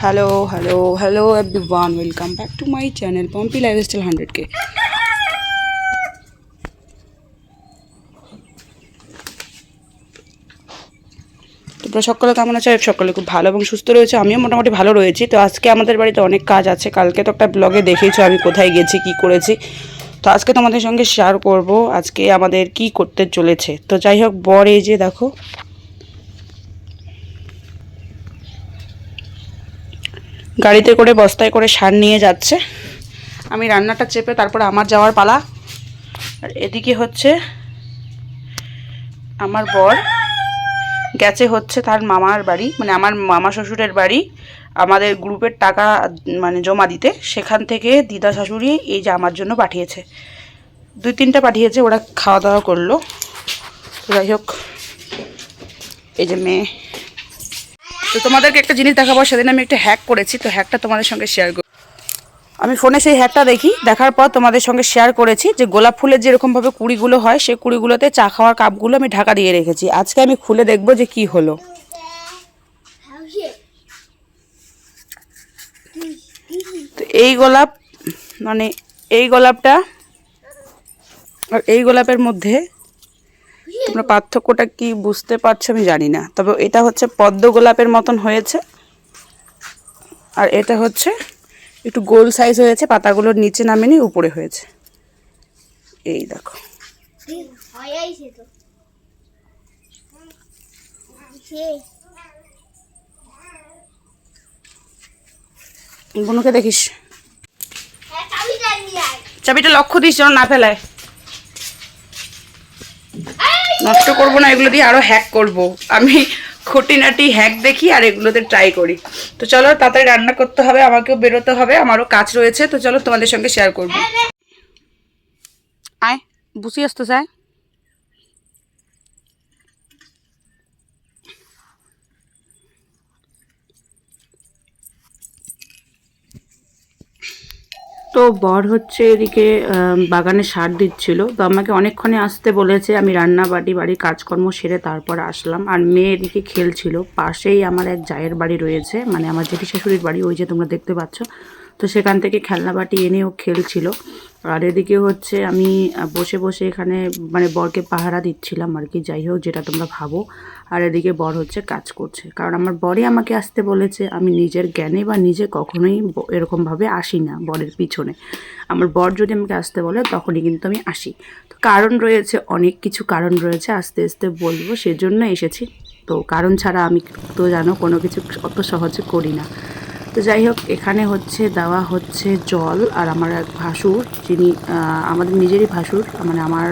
hello everyone, welcome back to my channel Pompy Lifestyle 100k. তোমরা সকলে কেমন আছো? সকলে খুব ভালো এবং সুস্থ রয়েছে, আমিও মোটামুটি ভালো রয়েছি। তো আজকে আমাদের বাড়িতে অনেক কাজ আছে। কালকে তো একটা ব্লগে দেখেইছো আমি কোথায় গেছি কি করেছি। তো আজকে তোমাদের সঙ্গে শেয়ার করব আজকে আমাদের কি করতে চলেছে। তো যাই হোক, বর এই যে দেখো গাড়িতে করে বস্তায় করে সার নিয়ে যাচ্ছে। আমি রান্নাটা চেপে তারপরে আমার যাওয়ার পালা। আর এদিকে হচ্ছে আমার বর গেছে হচ্ছে তার মামার বাড়ি, মানে আমার মামা শ্বশুরের বাড়ি, আমাদের গ্রুপের টাকা মানে জমা দিতে। সেখান থেকে দিদা শাশুড়ি এই যে আমার জন্য পাঠিয়েছে, 2-3টা পাঠিয়েছে, ওরা খাওয়া দাওয়া করলো। যাই হোক, এই যে মেয়ে। তো তোমাদেরকে একটা জিনিস দেখাবো, সেদিন আমি একটা হ্যাক করেছি, তো হ্যাকটা তোমাদের সঙ্গে শেয়ার করব। আমি ফোনে সেই হ্যাকটা দেখার পর তোমাদের সঙ্গে শেয়ার করেছি যে গোলাপ ফুলের যেরকমভাবে কুড়িগুলো হয়, সেই কুড়িগুলোতে চা খাওয়ার কাপগুলো আমি ঢাকা দিয়ে রেখেছি। আজকে আমি খুলে দেখব যে কি হলো। তো এই গোলাপ, মানে এই গোলাপটা আর এই গোলাপের মধ্যে তোমরা পার্থক্যটা কি বুঝতে পারছো আমি জানি না, তবে এটা হচ্ছে পদ্ম গোলাপের মতন হয়েছে, আর এটা হচ্ছে একটু গোল সাইজ হয়েছে, পাতাগুলোর নিচে নামেনি উপরে হয়েছে। এই দেখো, বুনুকে দেখিস, চাবিটা লক্ষ্য দিস যেন না ফেলায়। নষ্ট করবো না, এগুলো দিয়ে আরো হ্যাক করব। আমি খুঁটিনাটি হ্যাক দেখি আর এগুলোতে ট্রাই করি। তো চলো, তাড়াতাড়ি রান্না করতে হবে, আমাকেও বেরোতে হবে, আমারও কাজ রয়েছে। তো চলো তোমাদের সঙ্গে শেয়ার করবো। আয় বুঝি আসতে চায়। তো বর হচ্ছে এদিকে বাগানে সার দিচ্ছিল। তো আমাকে অনেকক্ষণে আসতে বলেছে, আমি রান্না বাড়ির কাজকর্ম সেরে তারপর আসলাম। আর মেয়ে এদিকে খেলছিল। পাশেই আমার এক জায়ের বাড়ি রয়েছে, মানে আমার জেঠি শাশুড়ির বাড়ি, ওই যে তোমরা দেখতে পাচ্ছ। তো সেখান থেকে খেলনা বাটি এনে ও খেলছিল। আর এদিকে হচ্ছে আমি বসে বসে এখানে মানে বরকে পাহারা দিচ্ছিলাম আর কি, যাই হোক যেটা তোমরা ভাবো। আর এদিকে বর হচ্ছে কাজ করছে, কারণ আমার বরই আমাকে আসতে বলেছে। আমি নিজের জ্ঞানে বা নিজে কখনোই এরকমভাবে আসি না বরের পিছনে। আমার বর যদি আমাকে আসতে বলে তখনই কিন্তু আমি আসি। তো কারণ রয়েছে, অনেক কিছু কারণ রয়েছে, আস্তে আস্তে বলবো, সেজন্য এসেছি। তো কারণ ছাড়া আমি তো জানো কোনো কিছু অত সহজে করি না। তো যাই হোক, এখানে হচ্ছে দেওয়া হচ্ছে জল। আর আমার এক ভাসুর, যিনি আমাদের নিজেরই ভাসুর, মানে আমার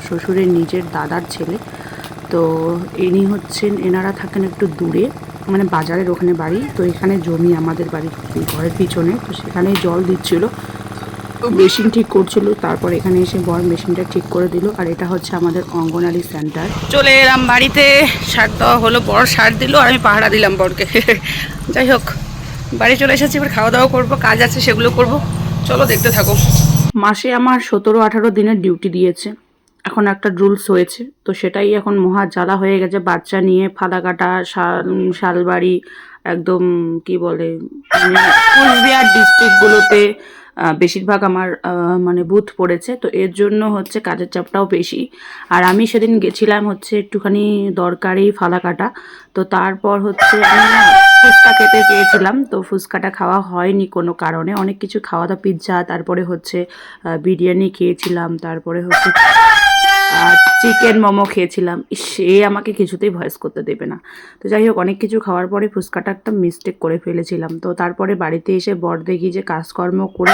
শ্বশুরের নিজের দাদার ছেলে। তো ইনি হচ্ছেন, এনারা থাকেন একটু দূরে, মানে বাজারের ওখানে বাড়ি। তো এখানে জমি আমাদের বাড়ির ঘরের পিছনে, তো সেখানেই জল দিচ্ছিল, মেশিন ঠিক করছিল। তারপর এখানে এসে বর মেশিনটা ঠিক করে দিল। আর এটা হচ্ছে আমাদের অঙ্গনারী সেন্টার। চলে এলাম বাড়িতে, সার দেওয়া হলো, বর সার দিল আর আমি পাহারা দিলাম বরকে। যাই হোক, বাড়ি চলে এসেছি, এবার খাওয়া দাওয়া করবো, কাজ আছে সেগুলো করব। চলো দেখতে থাকো। মাসে আমার 17-18 দিনের ডিউটি দিয়েছে। এখন একটা রুলস হয়েছে, তো সেটাই এখন মহা জ্বালা হয়ে গেছে। বাচ্চা নিয়ে ফালাকাটা, শালবাড়ি, একদম কি বলে, কুচবিহার ডিস্ট্রিক্টগুলোতে বেশিরভাগ আমার মানে বুথ পড়েছে। তো এর জন্য হচ্ছে কাজের চাপটাও বেশি। আর আমি সেদিন গেছিলাম হচ্ছে একটুখানি দরকারি ফালাকাটা। তো তারপর হচ্ছে আমি ফুচকা খেতে চেয়েছিলাম, তো ফুচকাটা খাওয়া হয়নি কোনো কারণে। অনেক কিছু খাওয়া দাওয়া, পিৎজা, তারপরে হচ্ছে বিরিয়ানি খেয়েছিলাম, তারপরে হচ্ছে চিকেন মোমো খেয়েছিলাম। সে আমাকে কিছুতেই ভয়েস করতে দেবে না। তো যাই হোক, অনেক কিছু খাওয়ার পরে ফুচকাটা একটা মিস্টেক করে ফেলেছিলাম। তো তারপরে বাড়িতে এসে বর দেখি যে কাজকর্ম করে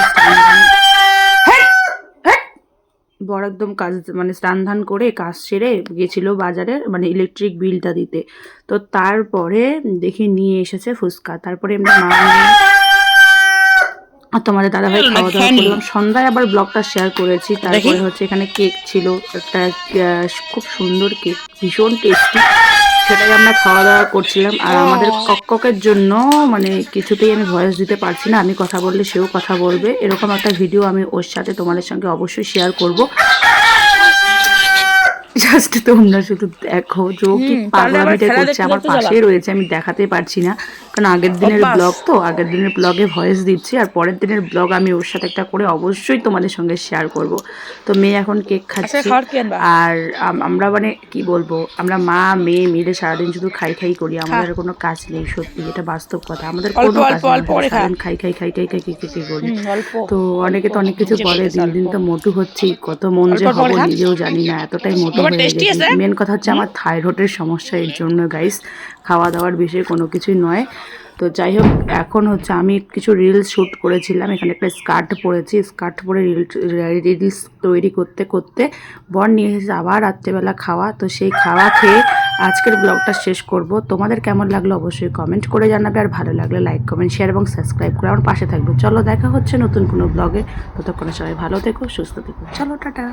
বর একদম কাজ মানে স্নান ধান করে কাজ সেরে গেছিলো বাজারে, মানে ইলেকট্রিক বিলটা দিতে। তো তারপরে দেখি নিয়ে এসেছে ফুচকা। তারপরে এমনি মা আর তোমাদের দাদাভাই খাওয়া দাওয়া করলাম। সন্ধ্যায় আবার ব্লগটা শেয়ার করেছি। তারপরে হচ্ছে এখানে কেক ছিল, একটা খুব সুন্দর কেক, ভীষণ টেস্টি, সেটাই আমরা খাওয়া দাওয়া করছিলাম। আর আমাদের ককের জন্য মানে কিছুতেই আমি ভয়েস দিতে পারছি না, আমি কথা বললে সেও কথা বলবে, এরকম একটা ভিডিও আমি ওর সাথে তোমাদের সঙ্গে অবশ্যই শেয়ার করব। জাস্ট তোমরা শুধু দেখো যে কি পাগলামিটা করছে, আমার পাশে রয়েছে, আমি দেখাতে পারছি না। কারণ আগের দিনের ব্লগ তো, আগের দিনের ব্লগে ভয়েস দিচ্ছি, আর পরের দিনের ব্লগ আমি ওর সাথে একটা করে অবশ্যই তোমাদের সঙ্গে শেয়ার করব। তো মেয়ে এখন কেক খাচ্ছে, আর আমরা মানে কি বলবো, আমরা মা মেয়ে মিলে সারাদিন শুধু খাই খাই করি, আমাদের কোনো কাজ নেই, সত্যি এটা বাস্তব কথা, আমাদের কোনো কাজ নেই, সারাদিন খাই খাই খাই খাই খাই খাই খাই করি। তো অনেকে তো অনেক কিছু বলে, দিন দিন তো মোটু হচ্ছি, কত মন যে হবো নিজেও জানি না, এতটাই মোটু হয়ে গেছি। মেন কথা হচ্ছে আমার থাইরয়েডের সমস্যা, এর জন্য গাইস, খাওয়া দাওয়ার বিষয়ে কোনো কিছুই নয়। তো যাই হোক, এখন হচ্ছে আমি কিছু রিলস শ্যুট করেছিলাম, এখানে একটা স্কার্ট পরেছি, স্কার্ট পরে রিলস তৈরি করতে করতে বর নিয়ে এসেছে আবার রাত্রেবেলা খাওয়া। তো সেই খাওয়া খেয়ে আজকের ব্লগটা শেষ করব। তোমাদের কেমন লাগলো অবশ্যই কমেন্ট করে জানাবে, আর ভালো লাগলে লাইক কমেন্ট শেয়ার এবং সাবস্ক্রাইব করে আমার পাশে থাকবে। চলো দেখা হচ্ছে নতুন কোনো ব্লগে, ততক্ষণে সবাই ভালো থেকো, সুস্থ থেকো, চলো টাটা।